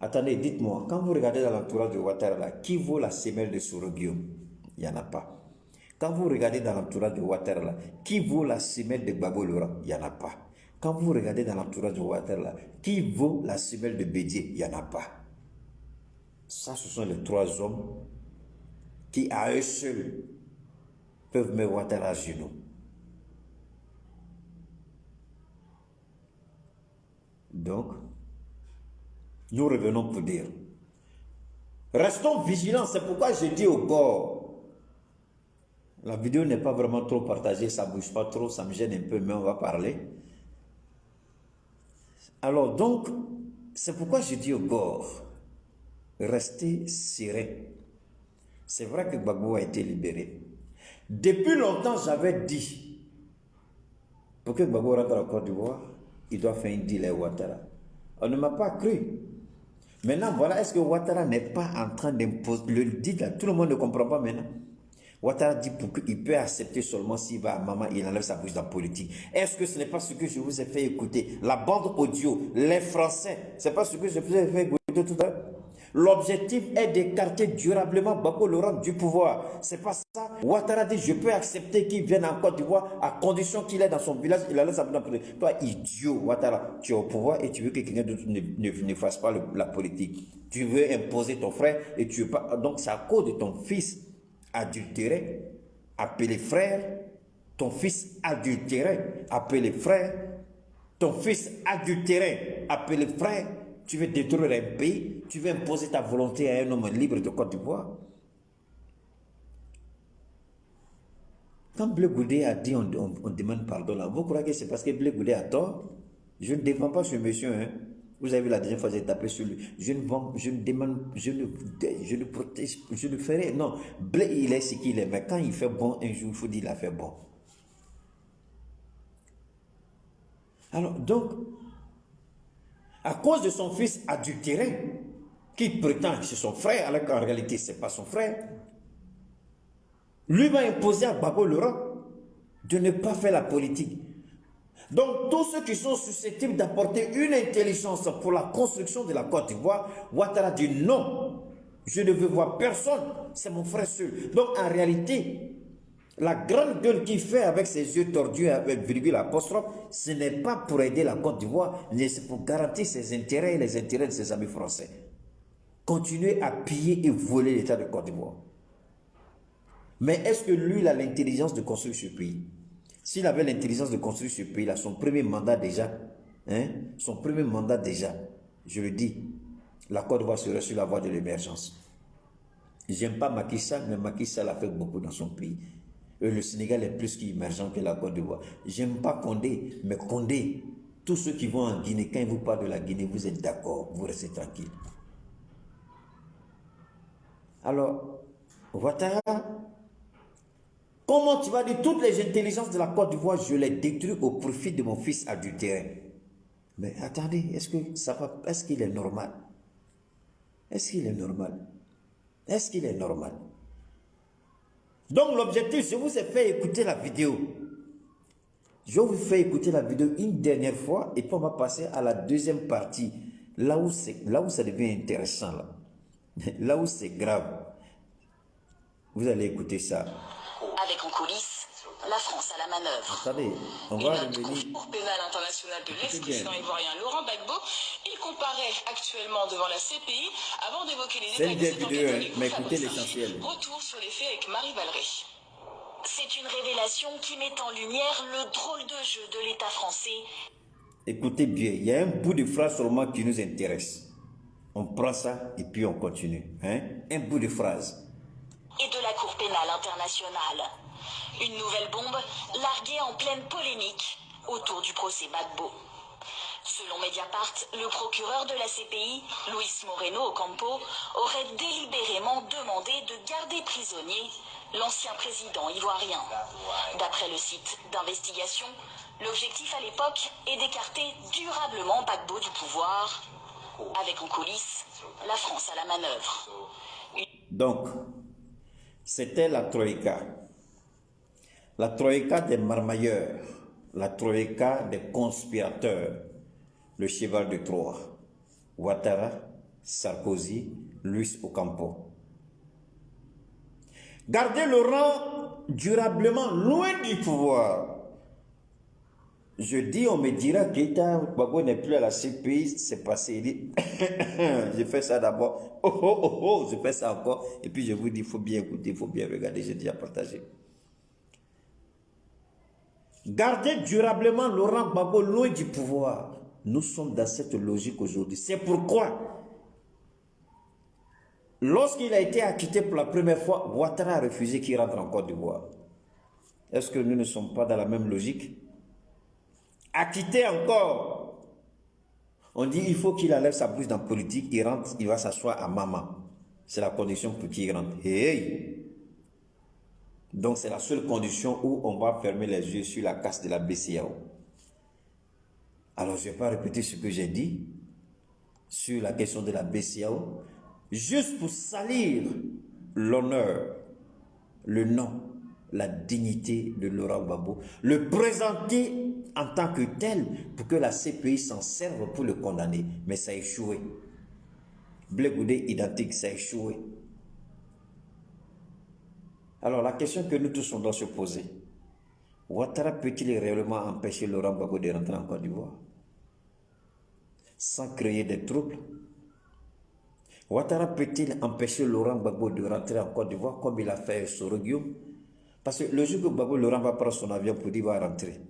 Attendez, dites-moi, quand vous regardez dans l'entourage de Ouattara, là, qui vaut la semelle de Soro Guillaume? Il n'y en a pas. Quand vous regardez dans l'entourage de Ouattara, là, qui vaut la semelle de Gbagbo Laurent? Il n'y en a pas. Quand vous regardez dans l'entourage de Ouattara, là, qui vaut la semelle de Bédié? Il n'y en a pas. Ça, ce sont les 3 hommes qui, à eux seuls, peuvent mettre Ouattara à genoux. Donc, nous revenons pour dire, restons vigilants, c'est pourquoi j'ai dit au bord, la vidéo n'est pas vraiment trop partagée, ça ne bouge pas trop, ça me gêne un peu, mais on va parler. Alors donc, c'est pourquoi j'ai dit au bord, restez serein. C'est vrai que Gbagbo a été libéré. Depuis longtemps, j'avais dit, pour que Gbagbo rentre en Côte d'Ivoire, il doit faire une deal avec Ouattara. On ne m'a pas cru. Maintenant, voilà, est-ce que Ouattara n'est pas en train d'imposer le deal là? Tout le monde ne comprend pas maintenant. Ouattara dit qu'il peut accepter seulement s'il va à maman, il enlève sa bouche dans la politique. Est-ce que ce n'est pas ce que je vous ai fait écouter? La bande audio, les Français, c'est pas ce que je vous ai fait écouter tout à l'heure? L'objectif est d'écarter durablement Gbagbo Laurent du pouvoir. C'est pas ça. Ouattara dit, je peux accepter qu'il vienne en Côte d'Ivoire à condition qu'il est dans son village, il a laissé sa bouche dans la politique. Toi, idiot, Ouattara, tu es au pouvoir et tu veux que quelqu'un d'autre ne fasse pas la politique. Tu veux imposer ton frère et tu veux pas. Donc, c'est à cause de ton fils adultéré, appelé frère, ton fils adultéré, appelé frère, ton fils adultéré, appelé frère, tu veux détruire un pays, tu veux imposer ta volonté à un homme libre de Côte d'Ivoire. Quand Blé Goudé a dit on demande pardon là, vous croyez que c'est parce que Blé Goudé a tort? Je ne défends pas ce monsieur, hein. Vous avez vu la dernière fois, j'ai tapé sur lui. Je ne vends, je ne demande, je ne protège, je ne ferai. Non, Blé, il est ce qu'il est. Mais quand il fait bon, un jour, il faut dire qu'il a fait bon. Alors, donc, à cause de son fils adultéré, qui prétend que c'est son frère, alors qu'en réalité, ce n'est pas son frère, lui va imposer à Gbagbo Laurent de ne pas faire la politique. Donc, tous ceux qui sont susceptibles d'apporter une intelligence pour la construction de la Côte d'Ivoire, Ouattara dit non, je ne veux voir personne, c'est mon frère seul. Donc, en réalité, la grande gueule qu'il fait avec ses yeux tordus, avec virgule apostrophe, ce n'est pas pour aider la Côte d'Ivoire, mais c'est pour garantir ses intérêts et les intérêts de ses amis français. Continuer à piller et voler l'État de Côte d'Ivoire. Mais est-ce que lui, il a l'intelligence de construire ce pays? S'il avait l'intelligence de construire ce pays-là, son premier mandat déjà, je le dis, la Côte d'Ivoire serait sur la voie de l'émergence. J'aime pas Macky Sall, mais Macky Sall a fait beaucoup dans son pays. Et le Sénégal est plus qu'émergent que la Côte d'Ivoire. J'aime pas Condé, mais Condé, tous ceux qui vont en Guinée, quand ils vous parlent de la Guinée, vous êtes d'accord, vous restez tranquille. Alors, Ouattara, comment tu vas dire toutes les intelligences de la Côte d'Ivoire, je les détruis au profit de mon fils adultéré? Mais attendez, est-ce que ça va, est-ce qu'il est normal? Est-ce qu'il est normal? Est-ce qu'il est normal? Donc l'objectif, je vous ai fait écouter la vidéo. Je vous fais écouter la vidéo une dernière fois et puis on va passer à la deuxième partie, là où ça devient intéressant, là où c'est grave. Vous allez écouter ça. Avec en coulisses La France à la manœuvre. Attendez, on Une va note revenir. Cour pénale internationale de l'ex-président bien. ivoirien Laurent Gbagbo. Il comparaît actuellement devant la CPI avant d'évoquer les C'est détails une de vieille cette vidéo, enquête hein, avec vous, mais écoutez Fabrice l'essentiel. Arfi. Retour sur les faits avec Marie Valleré. C'est une révélation qui met en lumière le drôle de jeu de l'État français. Écoutez bien, il y a un bout de phrase seulement qui nous intéresse. On prend ça et puis on continue. Hein? Un bout de phrase. Et de la Cour pénale internationale. Une nouvelle bombe larguée en pleine polémique autour du procès Gbagbo. Selon Mediapart, le procureur de la CPI, Luis Moreno Ocampo, aurait délibérément demandé de garder prisonnier l'ancien président ivoirien. D'après le site d'investigation, l'objectif à l'époque est d'écarter durablement Gbagbo du pouvoir, avec en coulisses la France à la manœuvre. Donc, c'était la Troïka. La Troïka des marmailleurs. La Troïka des conspirateurs. Le cheval de Troie. Ouattara, Sarkozy, Luis Ocampo. Garder le rang durablement loin du pouvoir. Je dis, on me dira qu'État Gbagbo n'est plus à la CPI, c'est passé. Il dit, je fais ça d'abord. Oh, oh, oh, oh, je fais ça encore. Et puis je vous dis, il faut bien écouter, il faut bien regarder, j'ai déjà partagé. Garder durablement Laurent Gbagbo loin du pouvoir. Nous sommes dans cette logique aujourd'hui. C'est pourquoi, lorsqu'il a été acquitté pour la première fois, Ouattara a refusé qu'il rentre en Côte d'Ivoire. Est-ce que nous ne sommes pas dans la même logique? Acquitté encore. On dit il faut qu'il enlève sa blouse dans la politique, il rentre, il va s'asseoir à Maman. C'est la condition pour qu'il rentre. Hey! Donc c'est la seule condition où on va fermer les yeux sur la casse de la BCEAO. Alors je ne vais pas répéter ce que j'ai dit sur la question de la BCEAO, juste pour salir l'honneur, le nom, la dignité de Laurent Gbagbo, le présenter en tant que tel pour que la CPI s'en serve pour le condamner. Mais ça a échoué. Blé Goudé identique, ça a échoué. Alors la question que nous tous on doit se poser, Ouattara peut-il réellement empêcher Laurent Gbagbo de rentrer en Côte d'Ivoire sans créer des troubles? Ouattara peut-il empêcher Laurent Gbagbo de rentrer en Côte d'Ivoire comme il a fait Soro Guillaume? Parce que le jour que Gbagbo Laurent va prendre son avion pour dire qu'il va rentrer,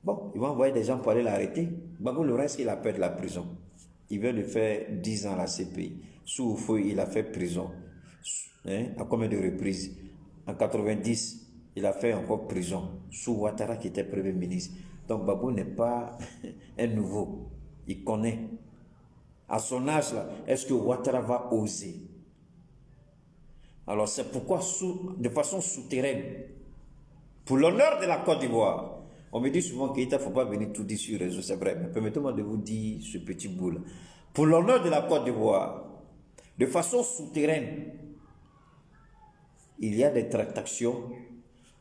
bon, il va envoyer des gens pour aller l'arrêter. Gbagbo Laurent, est-ce qu'il a peur de la prison? Il vient de faire 10 ans à la CPI. Sous feu, il a fait prison. Hein? À combien de reprises? En 90, il a fait encore prison. Sous Ouattara qui était Premier ministre. Donc Gbagbo n'est pas un nouveau. Il connaît. À son âge, là, est-ce que Ouattara va oser? Alors c'est pourquoi, de façon souterraine, pour l'honneur de la Côte d'Ivoire, on me dit souvent qu'il ne faut pas venir tout dire sur le réseau, c'est vrai, mais permettez-moi de vous dire ce petit bout là. Pour l'honneur de la Côte d'Ivoire, de façon souterraine, il y a des tractations,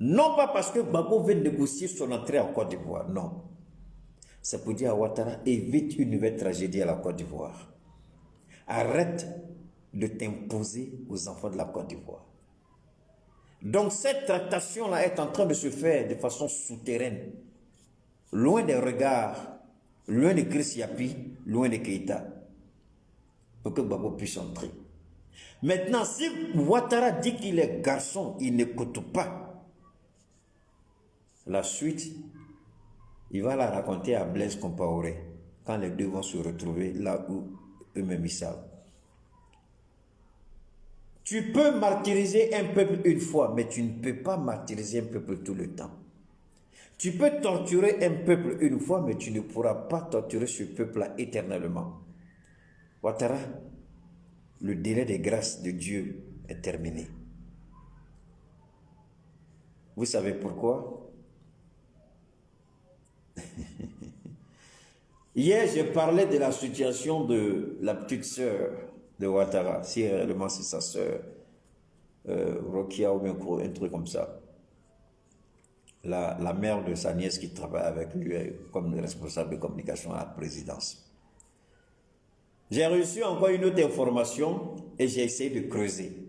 non pas parce que Gbagbo veut négocier son entrée en Côte d'Ivoire, non. C'est pour dire à Ouattara, évite une nouvelle tragédie à la Côte d'Ivoire. Arrête de t'imposer aux enfants de la Côte d'Ivoire. Donc cette tractation-là est en train de se faire de façon souterraine, loin des regards, loin de Chris Yapi, loin de Keïta, pour que Gbagbo puisse entrer. Maintenant, si Ouattara dit qu'il est garçon, il n'écoute pas. La suite, il va la raconter à Blaise Compaoré, quand les deux vont se retrouver là où eux-mêmes ils savent. Tu peux martyriser un peuple une fois, mais tu ne peux pas martyriser un peuple tout le temps. Tu peux torturer un peuple une fois, mais tu ne pourras pas torturer ce peuple-là éternellement. Ouattara, le délai de grâce de Dieu est terminé. Vous savez pourquoi? Hier, je parlais de la situation de la petite sœur de Ouattara, si réellement c'est sa sœur, Rokia ou bien un truc comme ça. La mère de sa nièce qui travaille avec lui comme responsable de communication à la présidence. J'ai reçu encore une autre information et j'ai essayé de creuser.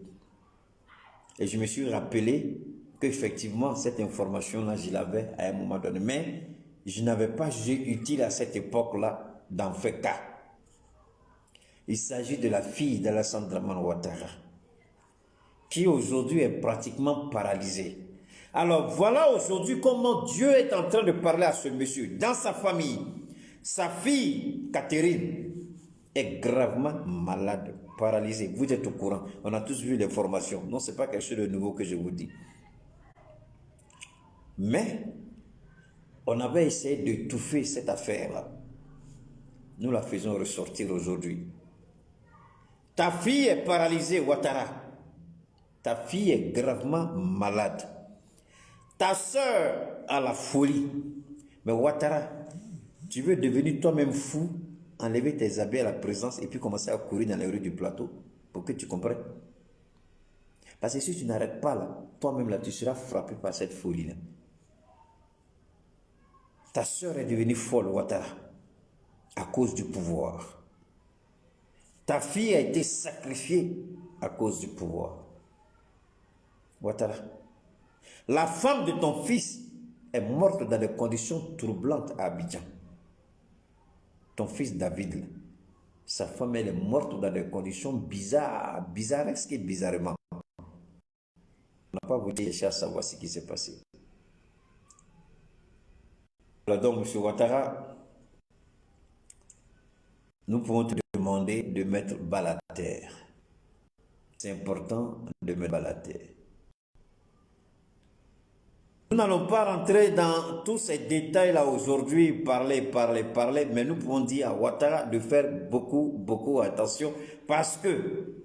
Et je me suis rappelé qu'effectivement, cette information-là, je l'avais à un moment donné. Mais je n'avais pas jugé utile à cette époque-là d'en faire cas. Il s'agit de la fille d'Alassane Dramane Ouattara, qui aujourd'hui est pratiquement paralysée. Alors voilà aujourd'hui comment Dieu est en train de parler à ce monsieur. Dans sa famille, sa fille, Catherine, est gravement malade, paralysée. Vous êtes au courant. On a tous vu les formations. Non, ce n'est pas quelque chose de nouveau que je vous dis. Mais, on avait essayé d'étouffer cette affaire-là. Nous la faisons ressortir aujourd'hui. Ta fille est paralysée, Ouattara. Ta fille est gravement malade. Ta soeur a la folie. Mais Ouattara, tu veux devenir toi-même fou, enlever tes habits à la présence et puis commencer à courir dans les rues du plateau pour que tu comprennes. Parce que si tu n'arrêtes pas là, toi-même là, tu seras frappé par cette folie-là. Ta soeur est devenue folle, Ouattara, à cause du pouvoir. Ta fille a été sacrifiée à cause du pouvoir. Ouattara. La femme de ton fils est morte dans des conditions troublantes à Abidjan. Ton fils David, sa femme, elle est morte dans des conditions bizarres, bizarresques et bizarrement. On n'a pas voulu chercher à savoir ce qui s'est passé. Alors donc, M. Ouattara, nous pouvons te demander de mettre bas la terre. C'est important de mettre bas la terre. Nous n'allons pas rentrer dans tous ces détails-là aujourd'hui, parler, mais nous pouvons dire à Ouattara de faire beaucoup attention parce que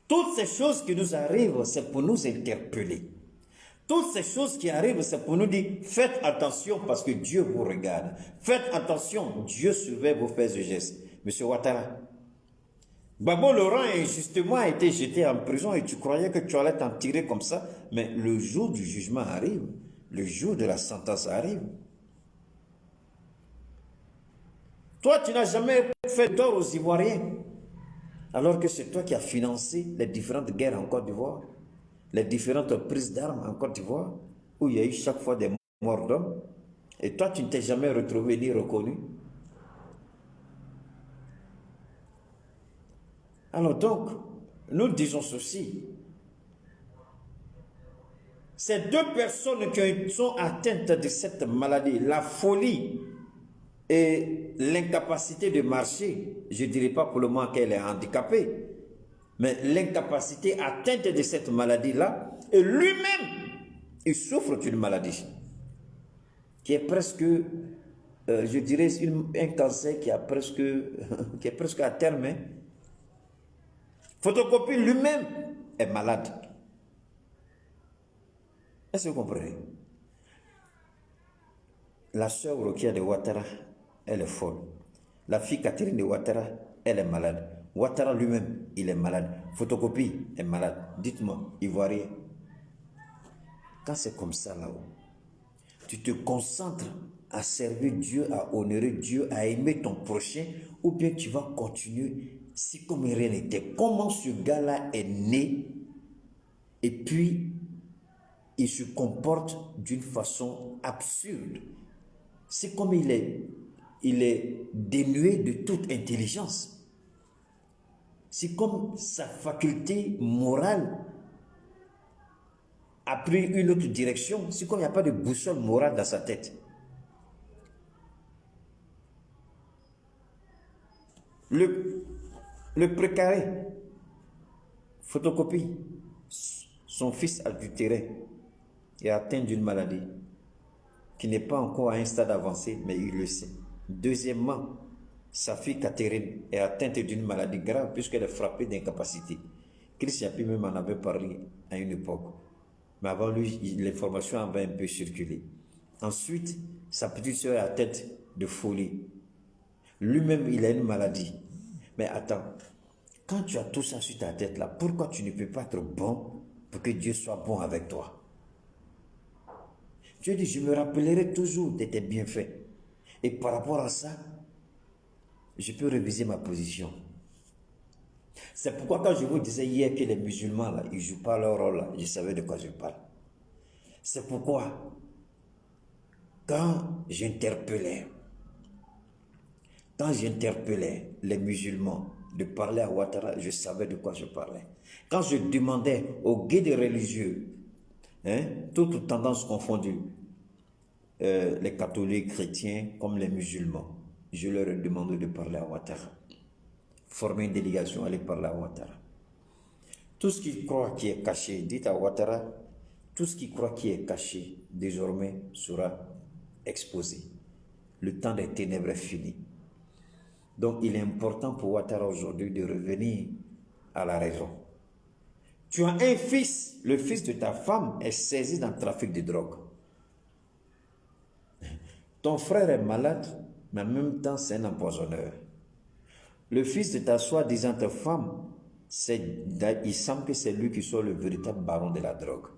toutes ces choses qui nous arrivent, c'est pour nous interpeller. Toutes ces choses qui arrivent, c'est pour nous dire, faites attention parce que Dieu vous regarde. Faites attention, Dieu surveille vos faits et gestes. Monsieur Ouattara, Babo Laurent injustement a été jeté en prison et tu croyais que tu allais t'en tirer comme ça, mais le jour du jugement arrive, le jour de la sentence arrive. Toi, tu n'as jamais fait tort aux Ivoiriens, alors que c'est toi qui as financé les différentes guerres en Côte d'Ivoire, les différentes prises d'armes en Côte d'Ivoire, où il y a eu chaque fois des morts d'hommes, et toi, tu ne t'es jamais retrouvé ni reconnu. Alors donc, nous disons ceci. Ces deux personnes qui sont atteintes de cette maladie, la folie et l'incapacité de marcher, je ne dirais pas pour le moment qu'elle est handicapée, mais l'incapacité atteinte de cette maladie-là, et lui-même, il souffre d'une maladie qui est presque, je dirais, un cancer qui est presque à terme. Hein. Photocopie lui-même est malade. Est-ce que vous comprenez? La sœur Rokia de Ouattara, elle est folle. La fille Catherine de Ouattara, elle est malade. Ouattara lui-même, il est malade. Photocopie est malade. Dites-moi, Ivoirien, quand c'est comme ça là-haut, tu te concentres à servir Dieu, à honorer Dieu, à aimer ton prochain, ou bien tu vas continuer si comme rien n'était. Comment ce gars-là est né et puis il se comporte d'une façon absurde. C'est comme il est dénué de toute intelligence. C'est comme sa faculté morale a pris une autre direction. C'est comme il n'y a pas de boussole morale dans sa tête. Le précaré, photocopie, son fils adultéré est atteint d'une maladie qui n'est pas encore à un stade avancé, mais il le sait. Deuxièmement, sa fille Catherine est atteinte d'une maladie grave puisqu'elle est frappée d'incapacité. Christian Pi même en avait parlé à une époque. Mais avant lui, l'information avait un peu circulé. Ensuite, sa petite soeur est atteinte de folie. Lui-même, il a une maladie. Mais attends, quand tu as tout ça sur ta tête là, pourquoi tu ne peux pas être bon pour que Dieu soit bon avec toi? Dieu dit, je me rappellerai toujours de tes bienfaits. Et par rapport à ça, je peux réviser ma position. C'est pourquoi quand je vous disais hier que les musulmans, là, ils ne jouent pas leur rôle, là, je savais de quoi je parle. C'est pourquoi, quand j'interpellais les musulmans de parler à Ouattara, je savais de quoi je parlais. Quand je demandais aux guides religieux, toutes tendances confondues, les catholiques, chrétiens comme les musulmans, je leur ai demandé de parler à Ouattara. Former une délégation, aller parler à Ouattara. Tout ce qu'ils croient qui est caché, dites à Ouattara, tout ce qu'ils croient qui est caché, désormais sera exposé. Le temps des ténèbres est fini. Donc il est important pour Ouattara aujourd'hui de revenir à la raison. Tu as un fils, le fils de ta femme est saisi dans le trafic de drogue. Ton frère est malade, mais en même temps c'est un empoisonneur. Le fils de ta soi-disant femme, il semble que c'est lui qui soit le véritable baron de la drogue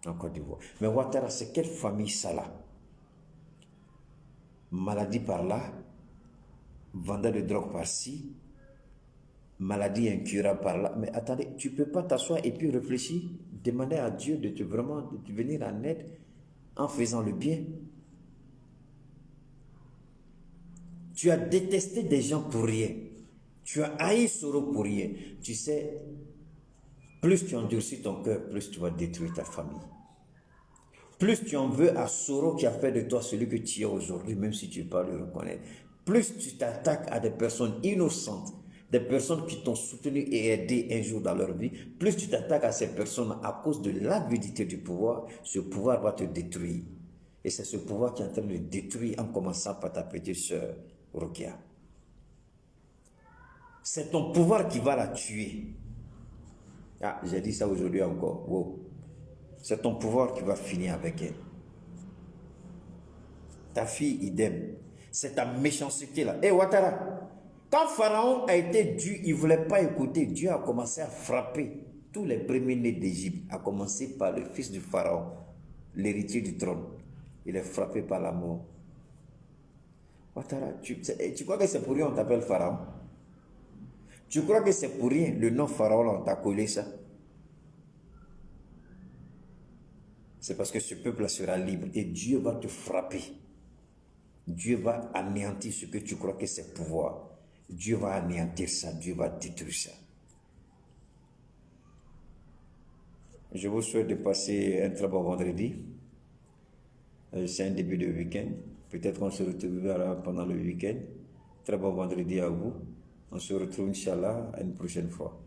en Côte d'Ivoire. Mais Ouattara, c'est quelle famille ça là? Maladie par là, vendeur de drogue par-ci, maladie incurable par là. Mais attendez, tu ne peux pas t'asseoir et puis réfléchir, demander à Dieu de te venir en aide en faisant le bien. Tu as détesté des gens pour rien. Tu as haï Soro pour rien. Tu sais, plus tu endurcis ton cœur, plus tu vas détruire ta famille. Plus tu en veux à Soro qui a fait de toi celui que tu es aujourd'hui, même si tu ne peux pas le reconnaître. Plus tu t'attaques à des personnes innocentes, des personnes qui t'ont soutenu et aidé un jour dans leur vie, plus tu t'attaques à ces personnes à cause de l'avidité du pouvoir, ce pouvoir va te détruire. Et c'est ce pouvoir qui est en train de détruire en commençant par ta petite sœur, Rokia. C'est ton pouvoir qui va la tuer. Ah, j'ai dit ça aujourd'hui encore. Wow. C'est ton pouvoir qui va finir avec elle. Ta fille, idem. C'est ta méchanceté là. Hé Ouattara, quand Pharaon a été Dieu, il ne voulait pas écouter. Dieu a commencé à frapper tous les premiers-nés d'Égypte, à commencer par le fils du Pharaon, l'héritier du trône. Il est frappé par la mort. Ouattara, tu crois que c'est pour rien qu'on t'appelle Pharaon? Tu crois que c'est pour rien le nom Pharaon là, on t'a collé ça? C'est parce que ce peuple sera libre et Dieu va te frapper. Dieu va anéantir ce que tu crois que c'est pouvoir. Dieu va anéantir ça, Dieu va détruire ça. Je vous souhaite de passer un très bon vendredi. C'est un début de week-end. Peut-être qu'on se retrouvera pendant le week-end. Très bon vendredi à vous. On se retrouve, Inch'Allah, à une prochaine fois.